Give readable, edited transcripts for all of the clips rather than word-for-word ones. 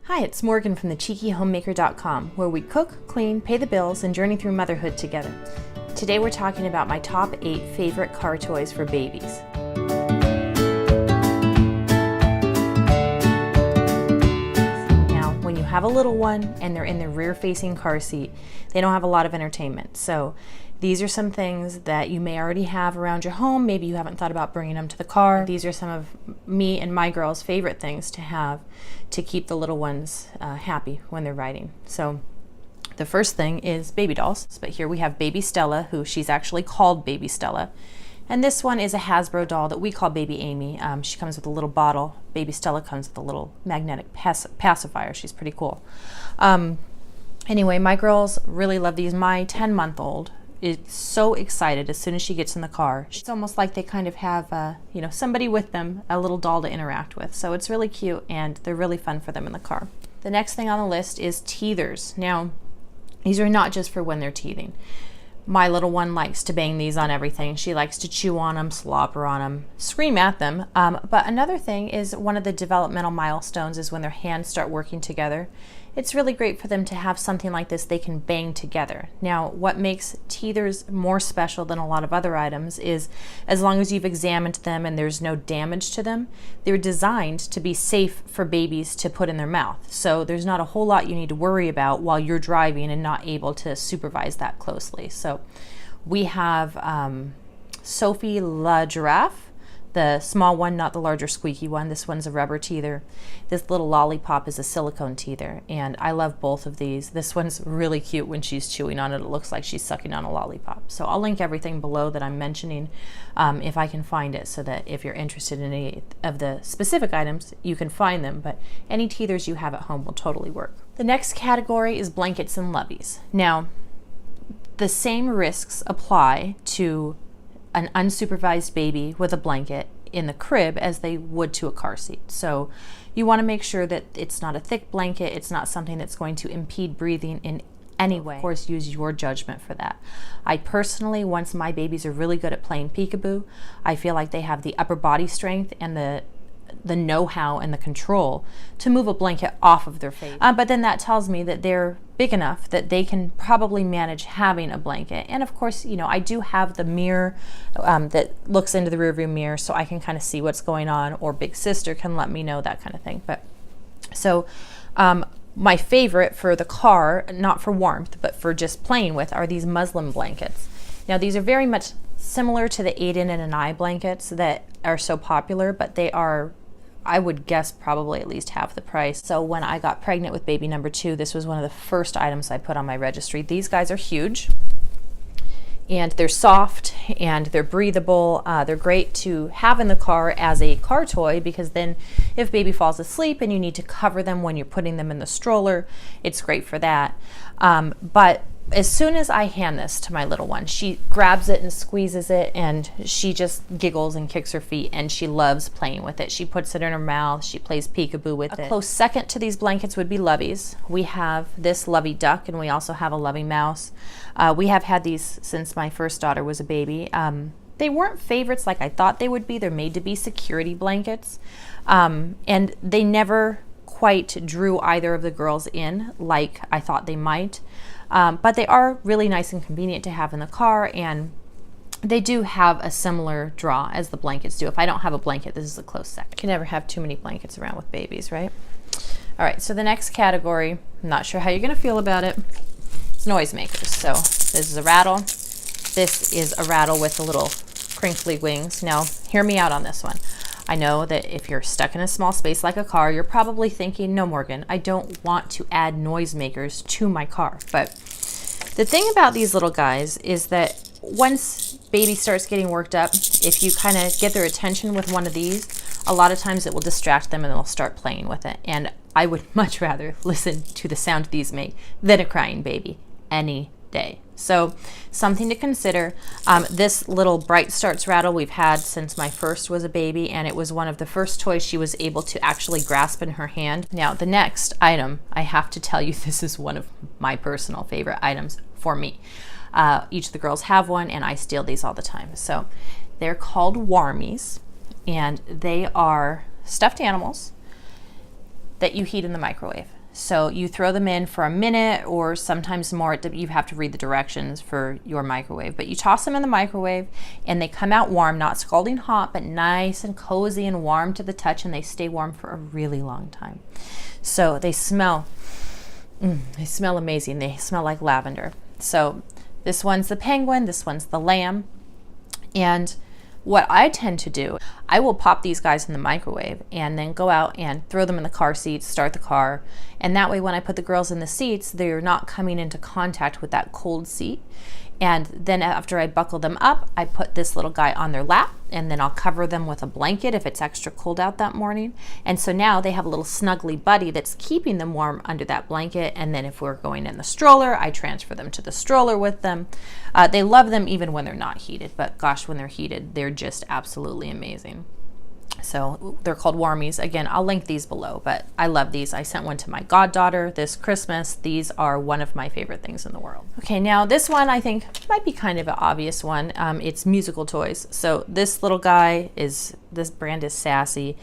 Hi, it's Morgan from the CheekyHomemaker.com, where we cook, clean, pay the bills, and journey through motherhood together. Today we're talking about my top 8 favorite car toys for babies. Now, when you have a little one and they're in the rear-facing car seat, they don't have a lot of entertainment. So these are some things that you may already have around your home. Maybe you haven't thought about bringing them to the car. These are some of me and my girls' favorite things to have to keep the little ones happy when they're riding. So the first thing is baby dolls. But here we have baby Stella, who she's actually called baby Stella. And this one is a Hasbro doll that we call baby Amy. She comes with a little bottle. Baby Stella comes with a little magnetic pacifier. She's pretty cool. Anyway, my girls really love these. My 10-month-old is so excited as soon as she gets in the car. It's almost like they kind of have somebody with them, a little doll to interact with. So it's really cute and they're really fun for them in the car. The next thing on the list is teethers. Now, these are not just for when they're teething. My little one likes to bang these on everything. She likes to chew on them, slobber on them, scream at them. But another thing is one of the developmental milestones is when their hands start working together. It's really great for them to have something like this they can bang together. Now, what makes teethers more special than a lot of other items is as long as you've examined them and there's no damage to them, they're designed to be safe for babies to put in their mouth. So there's not a whole lot you need to worry about while you're driving and not able to supervise that closely. So we have Sophie la Girafe, the small one, not the larger squeaky one. This one's a rubber teether. This little Lollipop is a silicone teether, and I love both of these. This one's really cute when she's chewing on it. It looks like she's sucking on a lollipop. So I'll link everything below that I'm mentioning if I can find it, so that if you're interested in any of the specific items, you can find them, but any teethers you have at home will totally work. The next category is blankets and loveys. Now, the same risks apply to an unsupervised baby with a blanket in the crib as they would to a car seat. So you want to make sure that it's not a thick blanket, it's not something that's going to impede breathing in any way. Of course, use your judgment for that. I personally, once my babies are really good at playing peekaboo, I feel like they have the upper body strength and the know-how and the control to move a blanket off of their face. But then that tells me that they're big enough that they can probably manage having a blanket. And of course, I do have the mirror that looks into the rearview mirror, so I can kind of see what's going on, or big sister can let me know, that kind of thing. But so my favorite for the car, not for warmth, but for just playing with, are these muslin blankets. Now, these are very much similar to the 8-in and an eye blankets that are so popular, but they are, I would guess, probably at least half the price. So when I got pregnant with baby number 2, this was one of the first items I put on my registry. These guys are huge, and they're soft, and they're breathable. They're great to have in the car as a car toy, because then if baby falls asleep and you need to cover them when you're putting them in the stroller, it's great for that. But as soon as I hand this to my little one, she grabs it and squeezes it, and she just giggles and kicks her feet, and she loves playing with it. She puts it in her mouth, she plays peekaboo with it. A close second to these blankets would be Loveys. We have this Lovey duck, and we also have a Lovey mouse. We have had these since my first daughter was a baby. They weren't favorites like I thought they would be. They're made to be security blankets, and they never quite drew either of the girls in like I thought they might. But they are really nice and convenient to have in the car, and they do have a similar draw as the blankets do. If I don't have a blanket, this is a close second. You can never have too many blankets around with babies, right? All right, so the next category, I'm not sure how you're going to feel about it, it's noisemakers. So this is a Rattle. This is a Rattle with the little crinkly wings. Now, hear me out on this one. I know that if you're stuck in a small space like a car, you're probably thinking, no, Morgan, I don't want to add noisemakers to my car. But the thing about these little guys is that once baby starts getting worked up, if you kind of get their attention with one of these, a lot of times it will distract them and they'll start playing with it. And I would much rather listen to the sound these make than a crying baby any day. So something to consider. This little Bright Starts Rattle we've had since my first was a baby, and it was one of the first toys she was able to actually grasp in her hand. Now, the next item, I have to tell you, this is one of my personal favorite items for me. Each of the girls have one, and I steal these all the time. So they're called Warmies, and they are stuffed animals that you heat in the microwave. So you throw them in for a minute or sometimes more. You have to read the directions for your microwave. But you toss them in the microwave and they come out warm, not scalding hot, but nice and cozy and warm to the touch, and they stay warm for a really long time. So they smell amazing. They smell like lavender. So this one's the penguin, this one's the lamb. And what I tend to do, I will pop these guys in the microwave and then go out and throw them in the car seats, start the car. And that way when I put the girls in the seats, they're not coming into contact with that cold seat. And then after I buckle them up, I put this little guy on their lap, and then I'll cover them with a blanket if it's extra cold out that morning. And so now they have a little snuggly buddy that's keeping them warm under that blanket. And then if we're going in the stroller, I transfer them to the stroller with them. They love them even when they're not heated, but gosh, when they're heated, they're just absolutely amazing. So they're called Warmies. Again, I'll link these below, but I love these. I sent one to my goddaughter this Christmas. These are one of my favorite things in the world. Okay, now this one I think might be kind of an obvious one. It's musical toys. So this little guy this brand is Sassy,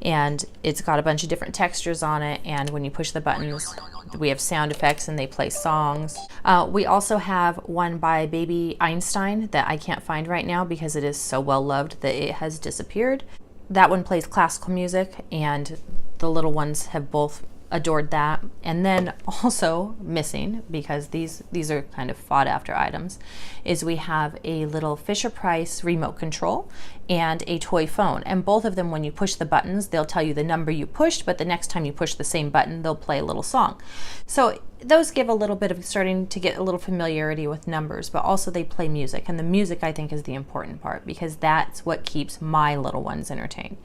and it's got a bunch of different textures on it. And when you push the buttons, we have sound effects and they play songs. We also have one by Baby Einstein that I can't find right now because it is so well loved that it has disappeared. That one plays classical music, and the little ones have both adored that. And then also missing, because these are kind of fought after items, is we have a little Fisher-Price remote control and a toy phone. And both of them, when you push the buttons, they'll tell you the number you pushed, but the next time you push the same button, they'll play a little song. So those give a little bit of starting to get a little familiarity with numbers, but also they play music. And the music, I think, is the important part, because that's what keeps my little ones entertained.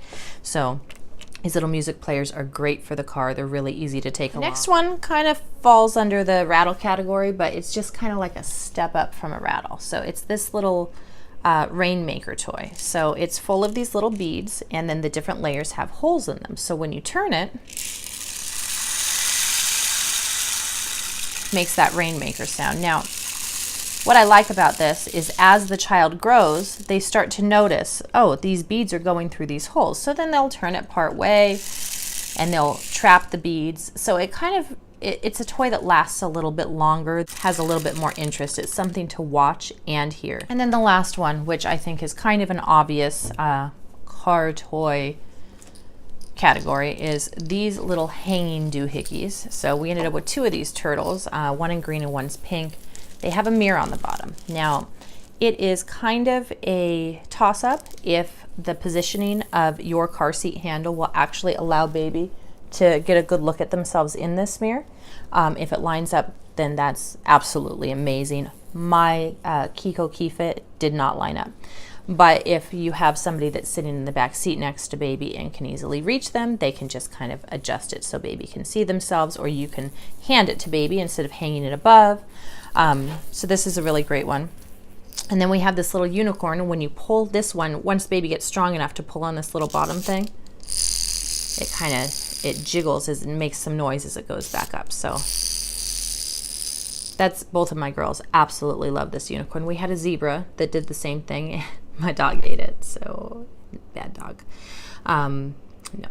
So these little music players are great for the car. They're really easy to take along. Next one kind of falls under the Rattle category, but it's just kind of like a step up from a Rattle. So it's this little Rainmaker toy. So it's full of these little beads, and then the different layers have holes in them. So when you turn it, makes that Rainmaker sound. Now, what I like about this is as the child grows, they start to notice, oh, these beads are going through these holes. So then they'll turn it part way and they'll trap the beads. So it kind of, it's a toy that lasts a little bit longer, has a little bit more interest. It's something to watch and hear. And then the last one, which I think is kind of an obvious car toy category, is these little hanging doohickeys. So we ended up with two of these turtles, one in green and one's pink. They have a mirror on the bottom. Now, it is kind of a toss-up if the positioning of your car seat handle will actually allow baby to get a good look at themselves in this mirror. If it lines up, then that's absolutely amazing. My Kiko KeyFit did not line up. But if you have somebody that's sitting in the back seat next to baby and can easily reach them, they can just kind of adjust it so baby can see themselves, or you can hand it to baby instead of hanging it above. So this is a really great one. And then we have this little unicorn. When you pull this one, once baby gets strong enough to pull on this little bottom thing, it jiggles and makes some noise as it goes back up. So that's, both of my girls absolutely love this unicorn. We had a zebra that did the same thing. My dog ate it, so bad dog. No,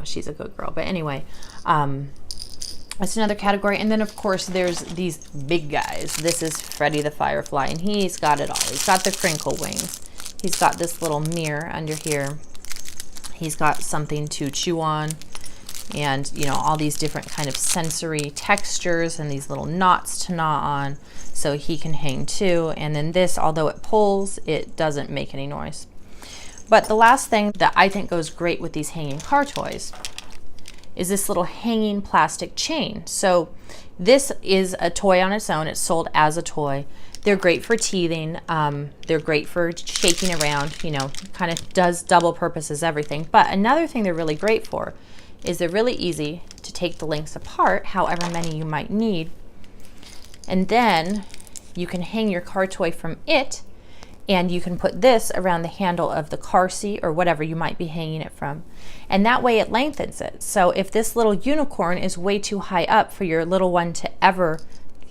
she's a good girl. But anyway, that's another category. And then, of course, there's these big guys. This is Freddy the Firefly, and he's got it all. He's got the crinkle wings. He's got this little mirror under here. He's got something to chew on, and, you know, all these different kind of sensory textures and these little knots to gnaw on, so he can hang too. And then this, although it pulls, it doesn't make any noise. But the last thing that I think goes great with these hanging car toys is this little hanging plastic chain. So this is a toy on its own. It's sold as a toy. They're great for teething. They're great for shaking around, you know, kind of does double purpose as everything. But another thing they're really great for is they're really easy to take the links apart, however many you might need. And then you can hang your car toy from it, and you can put this around the handle of the car seat or whatever you might be hanging it from. And that way it lengthens it. So if this little unicorn is way too high up for your little one to ever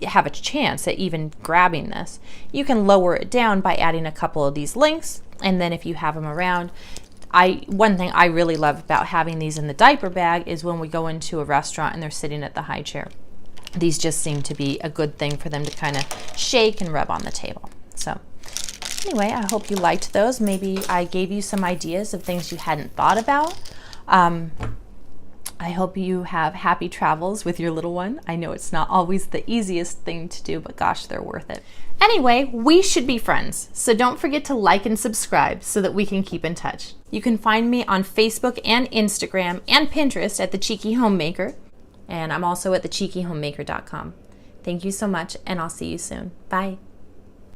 have a chance at even grabbing this, you can lower it down by adding a couple of these links. And then if you have them around, one thing I really love about having these in the diaper bag is when we go into a restaurant and they're sitting at the high chair. these just seem to be a good thing for them to kind of shake and rub on the table. So anyway, I hope you liked those. Maybe I gave you some ideas of things you hadn't thought about. I hope you have happy travels with your little one. I know it's not always the easiest thing to do, but gosh, they're worth it. Anyway, we should be friends, so don't forget to like and subscribe so that we can keep in touch. You can find me on Facebook and Instagram and Pinterest at The Cheeky Homemaker, and I'm also at thecheekyhomemaker.com. Thank you so much, and I'll see you soon. Bye.